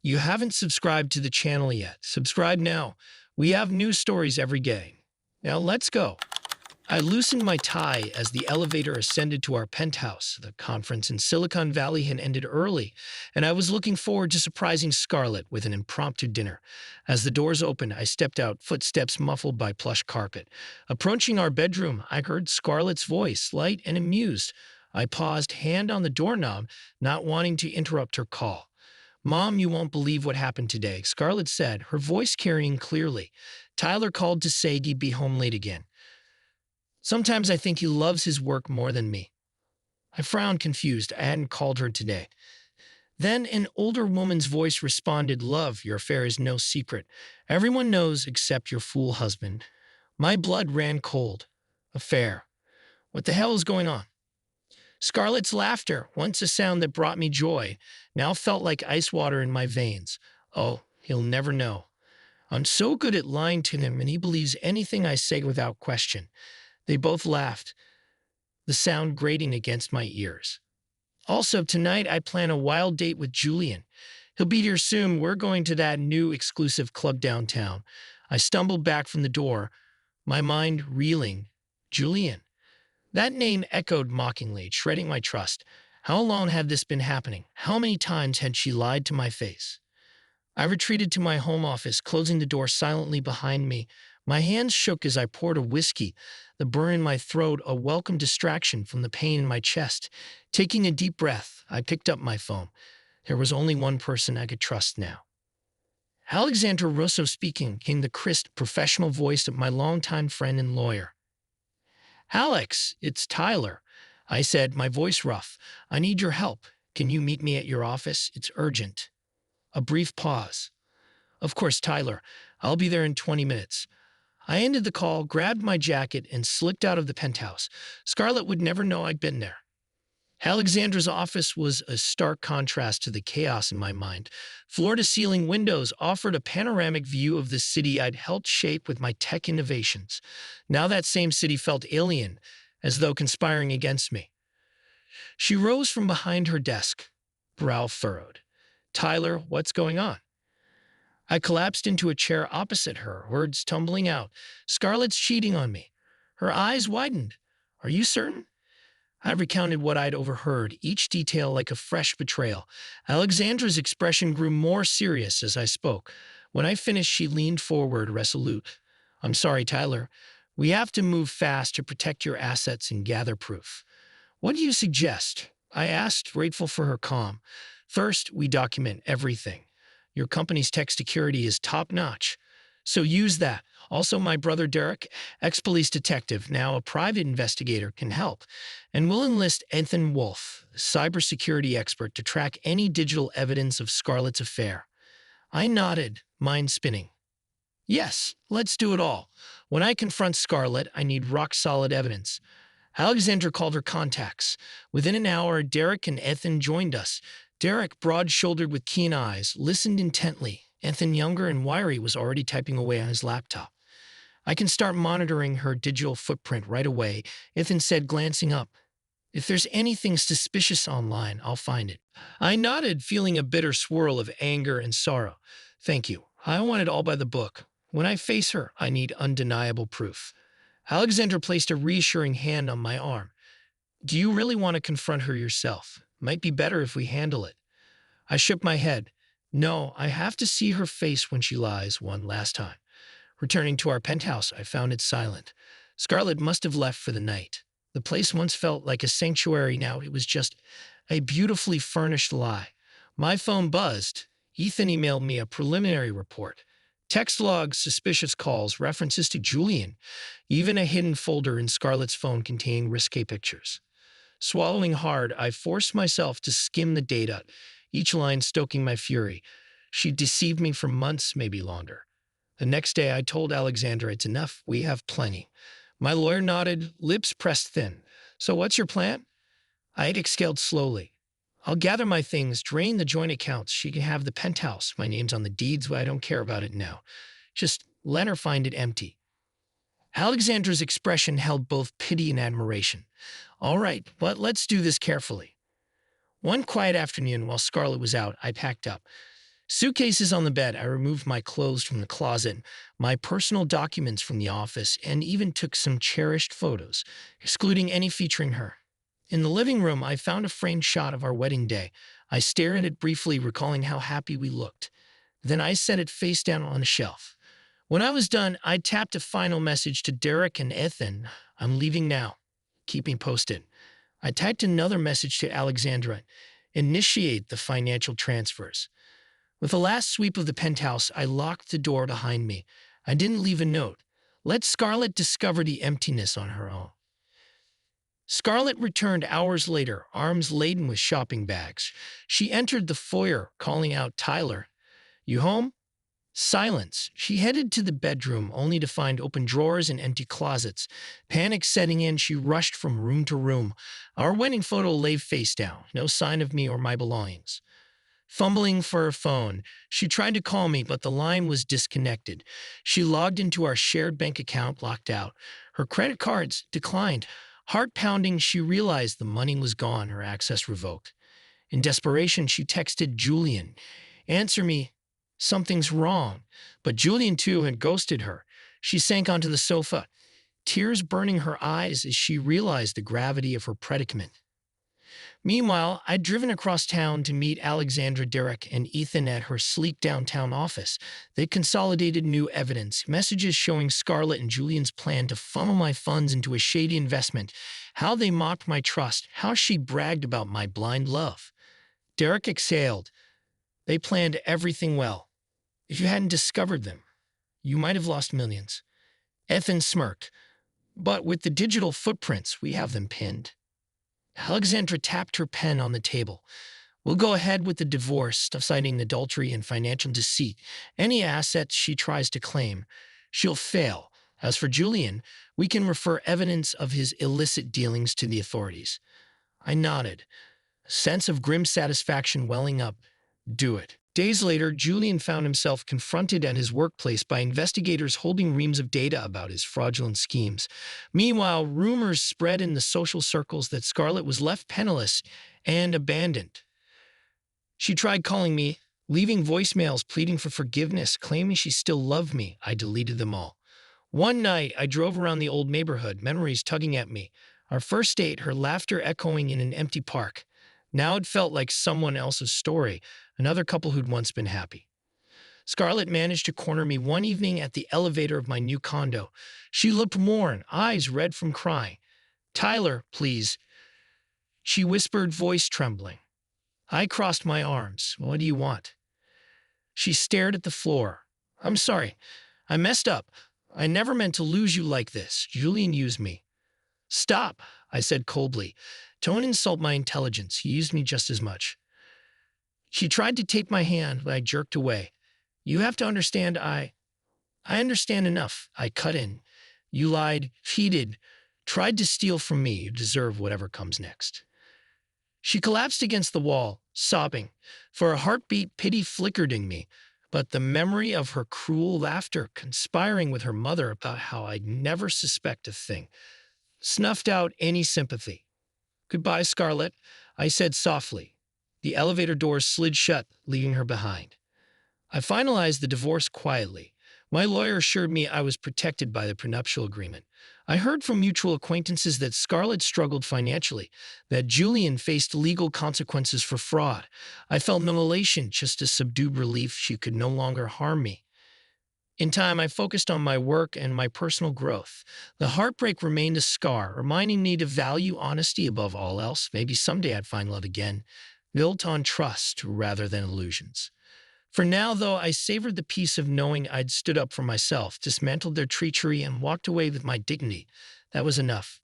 you haven't subscribed to the channel yet, subscribe now. We have new stories every day. Now let's go. I loosened my tie as the elevator ascended to our penthouse. The conference in Silicon Valley had ended early, and I was looking forward to surprising Scarlett with an impromptu dinner. As the doors opened, I stepped out, footsteps muffled by plush carpet. Approaching our bedroom, I heard Scarlett's voice, light and amused. I paused, hand on the doorknob, not wanting to interrupt her call. "Mom, you won't believe what happened today," Scarlett said, her voice carrying clearly. "Tyler called to say he'd be home late again. Sometimes I think he loves his work more than me." I frowned, confused. I hadn't called her today. Then an older woman's voice responded, "Love, your affair is no secret. Everyone knows except your fool husband." My blood ran cold. Affair. What the hell is going on? Scarlett's laughter, once a sound that brought me joy, now felt like ice water in my veins. Oh, he'll never know. I'm so good at lying to him, and he believes anything I say without question. They both laughed, the sound grating against my ears. Also, tonight I plan a wild date with Julian. He'll be here soon. We're going to that new exclusive club downtown. I stumbled back from the door, my mind reeling. Julian. That name echoed mockingly, shredding my trust. How long had this been happening? How many times had she lied to my face? I retreated to my home office, closing the door silently behind me. My hands shook as I poured a whiskey, the burn in my throat a welcome distraction from the pain in my chest. Taking a deep breath, I picked up my phone. There was only one person I could trust now. "Alexandra Russo speaking," came the crisp, professional voice of my longtime friend and lawyer. "Alex, it's Tyler," I said, my voice rough. "I need your help. Can you meet me at your office? It's urgent." A brief pause. "Of course, Tyler. I'll be there in 20 minutes. I ended the call, grabbed my jacket, and slipped out of the penthouse. Scarlett would never know I'd been there. Alexandra's office was a stark contrast to the chaos in my mind. Floor-to-ceiling windows offered a panoramic view of the city I'd helped shape with my tech innovations. Now that same city felt alien, as though conspiring against me. She rose from behind her desk, brow furrowed. "Tyler, what's going on?" I collapsed into a chair opposite her, words tumbling out. "Scarlett's cheating on me." Her eyes widened. "Are you certain?" I recounted what I'd overheard, each detail like a fresh betrayal. Alexandra's expression grew more serious as I spoke. When I finished, she leaned forward, resolute. "I'm sorry, Tyler. We have to move fast to protect your assets and gather proof." "What do you suggest?" I asked, grateful for her calm. "First, we document everything. Your company's tech security is top-notch, so use that. Also, my brother Derek, ex-police detective, now a private investigator, can help. And we'll enlist Ethan Wolf, a cybersecurity expert, to track any digital evidence of Scarlett's affair." I nodded, mind spinning. "Yes, let's do it all. When I confront Scarlett, I need rock-solid evidence." Alexandra called her contacts. Within an hour, Derek and Ethan joined us. Derek, broad-shouldered with keen eyes, listened intently. Ethan, younger and wiry, was already typing away on his laptop. "I can start monitoring her digital footprint right away," Ethan said, glancing up. "If there's anything suspicious online, I'll find it." I nodded, feeling a bitter swirl of anger and sorrow. "Thank you. I want it all by the book. When I face her, I need undeniable proof." Alexandra placed a reassuring hand on my arm. "Do you really want to confront her yourself? Might be better if we handle it." I shook my head. "No, I have to see her face when she lies one last time." Returning to our penthouse, I found it silent. Scarlett must have left for the night. The place once felt like a sanctuary. Now it was just a beautifully furnished lie. My phone buzzed. Ethan emailed me a preliminary report. Text logs, suspicious calls, references to Julian, even a hidden folder in Scarlett's phone containing risque pictures. Swallowing hard, I forced myself to skim the data, each line stoking my fury. She deceived me for months, maybe longer. The next day, I told Alexandra, "It's enough. We have plenty." My lawyer nodded, lips pressed thin. "So what's your plan?" I exhaled slowly. "I'll gather my things, drain the joint accounts. She can have the penthouse. My name's on the deeds, but I don't care about it now. Just let her find it empty." Alexandra's expression held both pity and admiration. "All right, but let's do this carefully." One quiet afternoon, while Scarlett was out, I packed up. Suitcases on the bed, I removed my clothes from the closet, my personal documents from the office, and even took some cherished photos, excluding any featuring her. In the living room, I found a framed shot of our wedding day. I stared at it briefly, recalling how happy we looked. Then I set it face down on a shelf. When I was done, I tapped a final message to Derek and Ethan. I'm leaving now. Keep me posted. I typed another message to Alexandra. Initiate the financial transfers. With the last sweep of the penthouse, I locked the door behind me. I didn't leave a note. Let Scarlett discover the emptiness on her own. Scarlett returned hours later, arms laden with shopping bags. She entered the foyer, calling out, "Tyler, you home?" Silence. She headed to the bedroom, only to find open drawers and empty closets. Panic setting in, she rushed from room to room. Our wedding photo lay face down, no sign of me or my belongings. Fumbling for her phone, she tried to call me, but the line was disconnected. She logged into our shared bank account, locked out. Her credit cards declined. Heart pounding, she realized the money was gone, her access revoked. In desperation, she texted Julian, "Answer me. Something's wrong." But Julian, too, had ghosted her. She sank onto the sofa, tears burning her eyes as she realized the gravity of her predicament. Meanwhile, I'd driven across town to meet Alexandra, Derek, and Ethan at her sleek downtown office. They consolidated new evidence, messages showing Scarlett and Julian's plan to funnel my funds into a shady investment, how they mocked my trust, how she bragged about my blind love. Derek exhaled. They planned everything well. If you hadn't discovered them, you might have lost millions. Ethan smirked. But with the digital footprints, we have them pinned. Alexandra tapped her pen on the table. "We'll go ahead with the divorce, citing adultery and financial deceit. Any assets she tries to claim, she'll fail. As for Julian, we can refer evidence of his illicit dealings to the authorities." I nodded, a sense of grim satisfaction welling up. Do it. Days later, Julian found himself confronted at his workplace by investigators holding reams of data about his fraudulent schemes. Meanwhile, rumors spread in the social circles that Scarlett was left penniless and abandoned. She tried calling me, leaving voicemails pleading for forgiveness, claiming she still loved me. I deleted them all. One night, I drove around the old neighborhood, memories tugging at me. Our first date, her laughter echoing in an empty park. Now it felt like someone else's story, another couple who'd once been happy. Scarlett managed to corner me one evening at the elevator of my new condo. She looked worn, eyes red from crying. "Tyler, please," she whispered, voice trembling. I crossed my arms. "What do you want?" She stared at the floor. "I'm sorry. I messed up. I never meant to lose you like this. Julian used me." "Stop," I said coldly. "Don't insult my intelligence. He used me just as much." She tried to take my hand, but I jerked away. "You have to understand, I understand enough." I cut in. "You lied, cheated, tried to steal from me. You deserve whatever comes next." She collapsed against the wall, sobbing. For a heartbeat, pity flickered in me, but the memory of her cruel laughter, conspiring with her mother about how I'd never suspect a thing, snuffed out any sympathy. "Goodbye, Scarlett," I said softly. The elevator doors slid shut, leaving her behind. I finalized the divorce quietly. My lawyer assured me I was protected by the prenuptial agreement. I heard from mutual acquaintances that Scarlett struggled financially, that Julian faced legal consequences for fraud. I felt no elation, just a subdued relief she could no longer harm me. In time, I focused on my work and my personal growth. The heartbreak remained a scar, reminding me to value honesty above all else. Maybe someday I'd find love again, built on trust rather than illusions. For now, though, I savored the peace of knowing I'd stood up for myself, dismantled their treachery, and walked away with my dignity. That was enough.